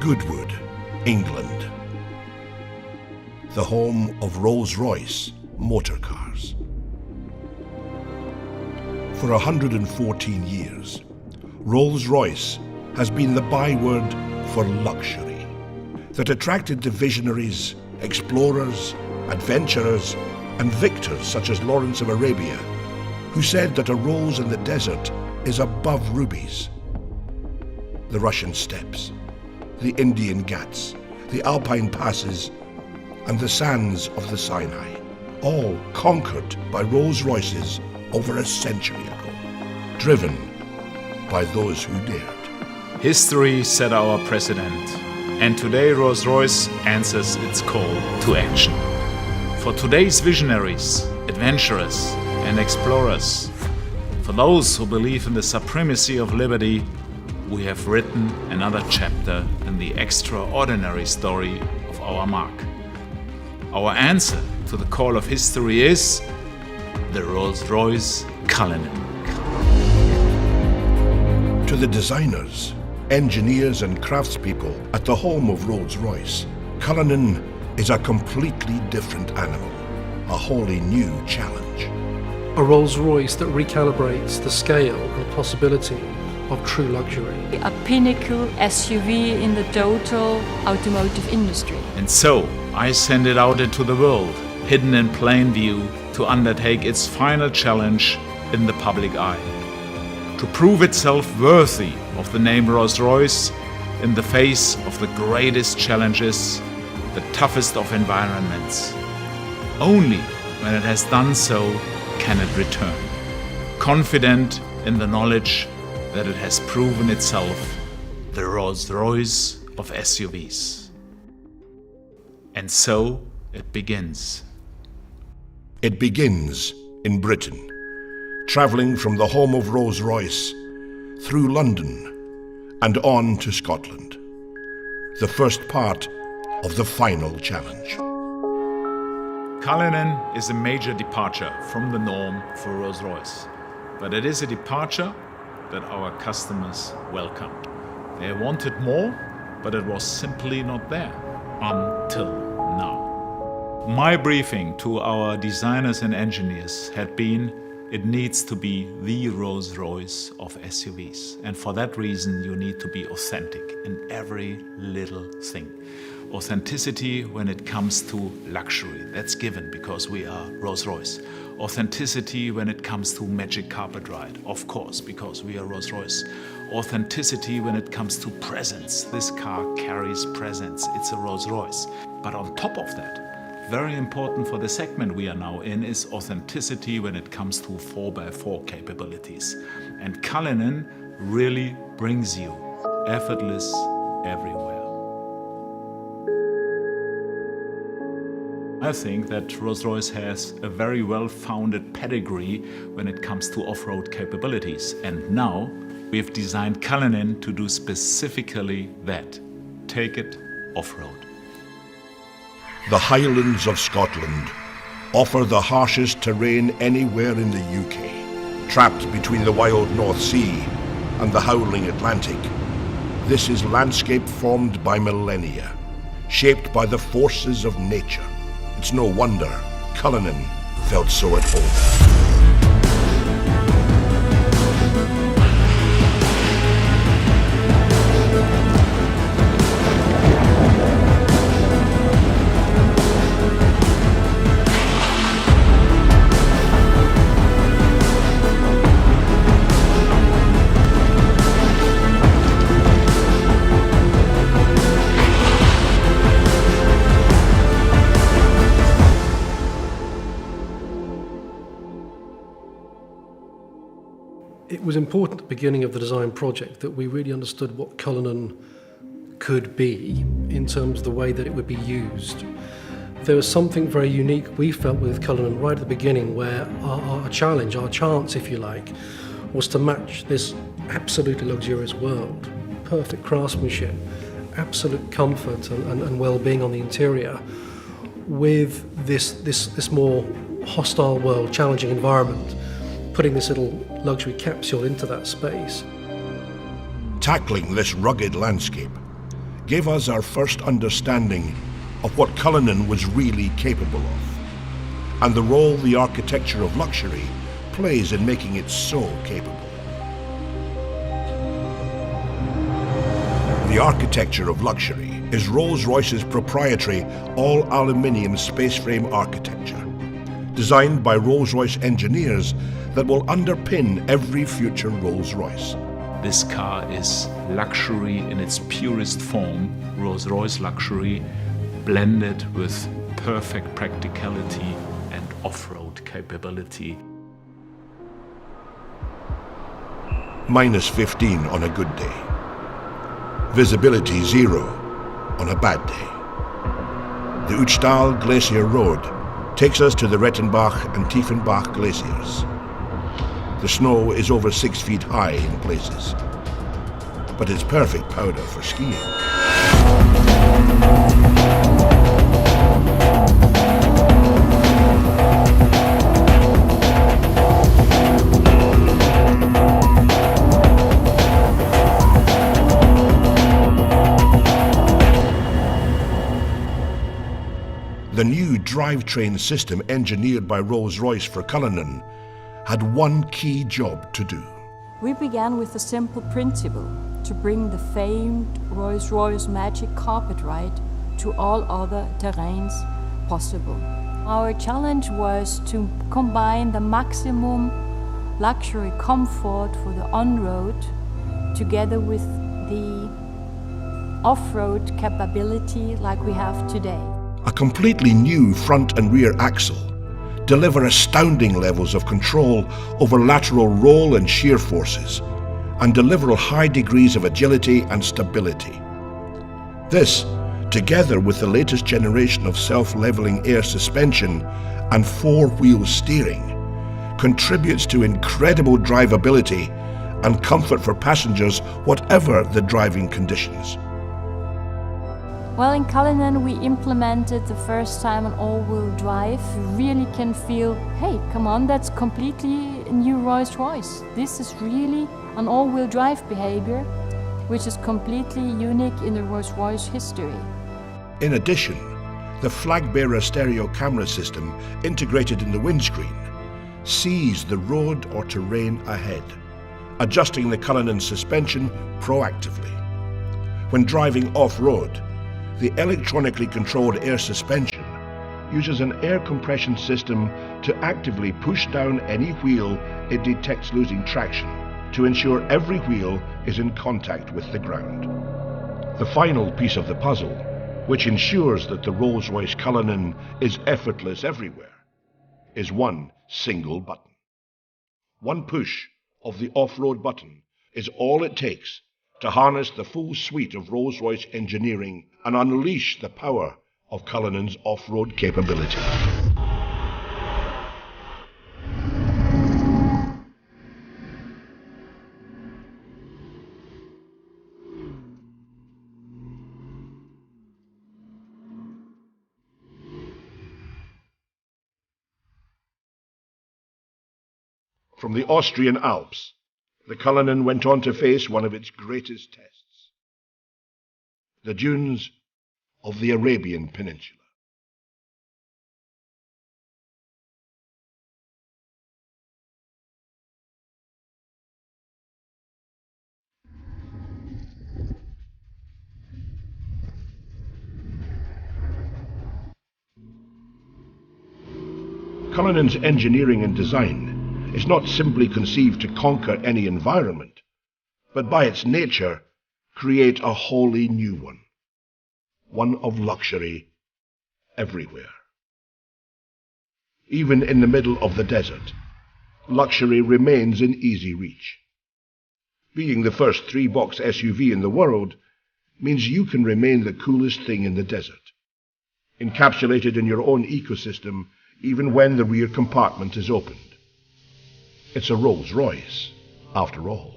Goodwood, England, the home of Rolls Royce motor cars. For 114 years, Rolls Royce has been the byword for luxury that attracted the visionaries, explorers, adventurers, and victors such as Lawrence of Arabia, who said that a rose in the desert is above rubies. The Russian steppes, the Indian Ghats, the Alpine passes, and the sands of the Sinai, all conquered by Rolls Royces over a century ago, driven by those who dared. History set our precedent, and today Rolls-Royce answers its call to action. For today's visionaries, adventurers, and explorers, for those who believe in the supremacy of liberty, we have written another chapter in the extraordinary story of our mark. Our answer to the call of history is the Rolls Royce Cullinan. To the designers, engineers and craftspeople at the home of Rolls Royce, Cullinan is a completely different animal, a wholly new challenge. A Rolls Royce that recalibrates the scale and the possibility of true luxury. A pinnacle SUV in the total automotive industry. And so, I send it out into the world, hidden in plain view, to undertake its final challenge in the public eye. To prove itself worthy of the name Rolls-Royce in the face of the greatest challenges, the toughest of environments. Only when it has done so can it return, confident in the knowledge that it has proven itself the Rolls-Royce of SUVs. And so it begins. It begins in Britain, travelling from the home of Rolls Royce through London and on to Scotland, the first part of the final challenge. Cullinan is a major departure from the norm for Rolls-Royce, but it is a departure that our customers welcome. They wanted more, but it was simply not there until now. My briefing to our designers and engineers had been, it needs to be the Rolls-Royce of SUVs. And for that reason, you need to be authentic in every little thing. Authenticity when it comes to luxury, that's given because we are Rolls-Royce. Authenticity when it comes to magic carpet ride, of course, because we are Rolls-Royce. Authenticity when it comes to presence. This car carries presence, it's a Rolls-Royce. But on top of that, very important for the segment we are now in is authenticity when it comes to 4x4 capabilities. And Cullinan really brings you effortless everywhere. I think that Rolls-Royce has a very well-founded pedigree when it comes to off-road capabilities. And now we've designed Cullinan to do specifically that. Take it off-road. The Highlands of Scotland offer the harshest terrain anywhere in the UK. Trapped between the wild North Sea and the howling Atlantic, this is landscape formed by millennia, shaped by the forces of nature. It's no wonder Cullinan felt so at home. It was important at the beginning of the design project that we really understood what Cullinan could be in terms of the way that it would be used. There was something very unique we felt with Cullinan right at the beginning, where our challenge, our chance if you like, was to match this absolutely luxurious world, perfect craftsmanship, absolute comfort and well-being on the interior, with this more hostile world, challenging environment, putting this little luxury capsule into that space. Tackling this rugged landscape, gave us our first understanding of what Cullinan was really capable of, and the role the architecture of luxury plays in making it so capable. The architecture of luxury is Rolls-Royce's proprietary all-aluminium space frame architecture, designed by Rolls-Royce engineers that will underpin every future Rolls-Royce. This car is luxury in its purest form, Rolls-Royce luxury, blended with perfect practicality and off-road capability. Minus 15 on a good day. Visibility 0 on a bad day. The Uchtal Glacier Road takes us to the Rettenbach and Tiefenbach glaciers. The snow is over 6 feet high in places, but it's perfect powder for skiing. The new drivetrain system engineered by Rolls-Royce for Cullinan had one key job to do. We began with a simple principle: to bring the famed Rolls-Royce magic carpet ride to all other terrains possible. Our challenge was to combine the maximum luxury comfort for the on-road together with the off-road capability like we have today. A completely new front and rear axle deliver astounding levels of control over lateral roll and shear forces, and deliver high degrees of agility and stability. This, together with the latest generation of self-leveling air suspension and four-wheel steering, contributes to incredible drivability and comfort for passengers whatever the driving conditions. Well, in Cullinan we implemented the first time an all-wheel drive. You really can feel, hey, come on, that's completely a new Rolls-Royce. This is really an all-wheel drive behavior, which is completely unique in the Rolls-Royce history. In addition, the flag-bearer stereo camera system integrated in the windscreen sees the road or terrain ahead, adjusting the Cullinan suspension proactively. When driving off-road, the electronically controlled air suspension uses an air compression system to actively push down any wheel it detects losing traction to ensure every wheel is in contact with the ground. The final piece of the puzzle, which ensures that the Rolls-Royce Cullinan is effortless everywhere, is one single button. One push of the off-road button is all it takes to harness the full suite of Rolls-Royce engineering and unleash the power of Cullinan's off-road capability. From the Austrian Alps, the Cullinan went on to face one of its greatest tests: the dunes of the Arabian Peninsula. Cullinan's engineering and design is not simply conceived to conquer any environment, but by its nature, create a wholly new one. One of luxury everywhere. Even in the middle of the desert, luxury remains in easy reach. Being the first three-box SUV in the world means you can remain the coolest thing in the desert, encapsulated in your own ecosystem even when the rear compartment is opened. It's a Rolls-Royce, after all.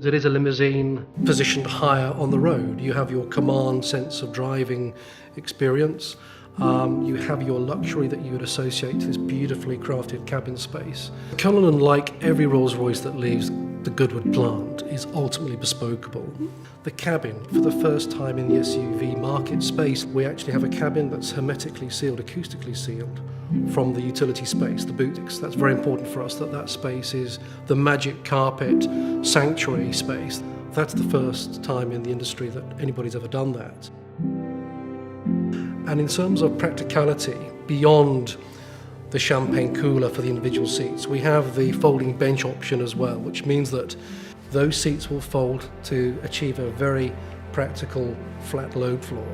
It is a limousine positioned higher on the road. You have your command sense of driving experience. You have your luxury that you would associate to this beautifully crafted cabin space. Cullinan, like every Rolls-Royce that leaves the Goodwood plant is ultimately bespokeable. The cabin, for the first time in the SUV market space, we actually have a cabin that's hermetically sealed, acoustically sealed from the utility space, the boot. That's very important for us, that space is the magic carpet sanctuary space. That's the first time in the industry that anybody's ever done that. And in terms of practicality, beyond the champagne cooler for the individual seats, we have the folding bench option as well, which means that those seats will fold to achieve a very practical flat load floor.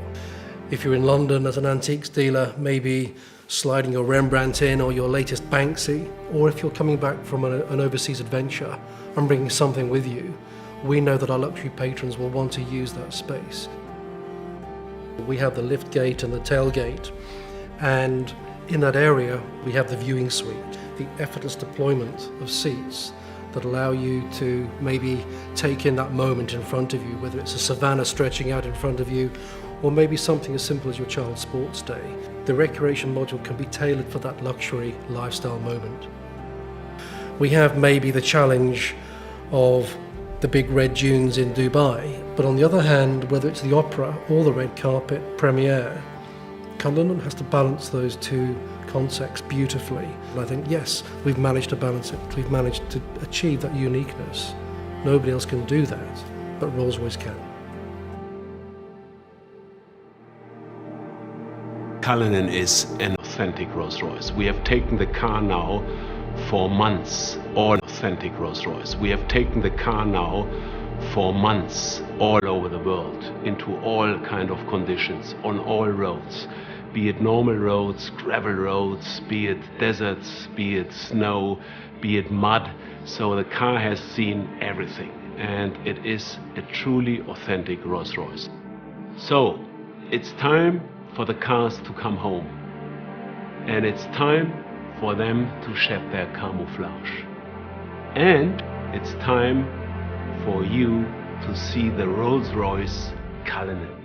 If you're in London as an antiques dealer, maybe sliding your Rembrandt in or your latest Banksy, or if you're coming back from an overseas adventure and bringing something with you, we know that our luxury patrons will want to use that space. We have the lift gate and the tailgate, and in that area we have the viewing suite, the effortless deployment of seats that allow you to maybe take in that moment in front of you, whether it's a savannah stretching out in front of you or maybe something as simple as your child's sports day. The recreation module can be tailored for that luxury lifestyle moment. We have maybe the challenge of the big red dunes in Dubai, but on the other hand, whether it's the opera or the red carpet premiere, Cullinan has to balance those two concepts beautifully. And I think, yes, we've managed to balance it. We've managed to achieve that uniqueness. Nobody else can do that, but Rolls Royce can. Cullinan is an authentic Rolls Royce. We have taken the car now for months, all authentic Rolls Royce. We have taken the car now for months all over the world, into all kind of conditions, on all roads, be it normal roads, gravel roads, be it deserts, be it snow, be it mud. So the car has seen everything, and it is a truly authentic Rolls Royce. So it's time for the cars to come home, and it's time for them to shed their camouflage, and it's time for you to see the Rolls Royce Cullinan.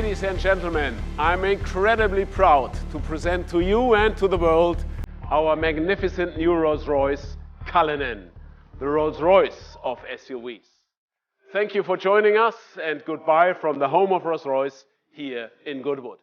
Ladies and gentlemen, I'm incredibly proud to present to you and to the world our magnificent new Rolls Royce Cullinan, the Rolls Royce of SUVs. Thank you for joining us, and goodbye from the home of Rolls Royce here in Goodwood.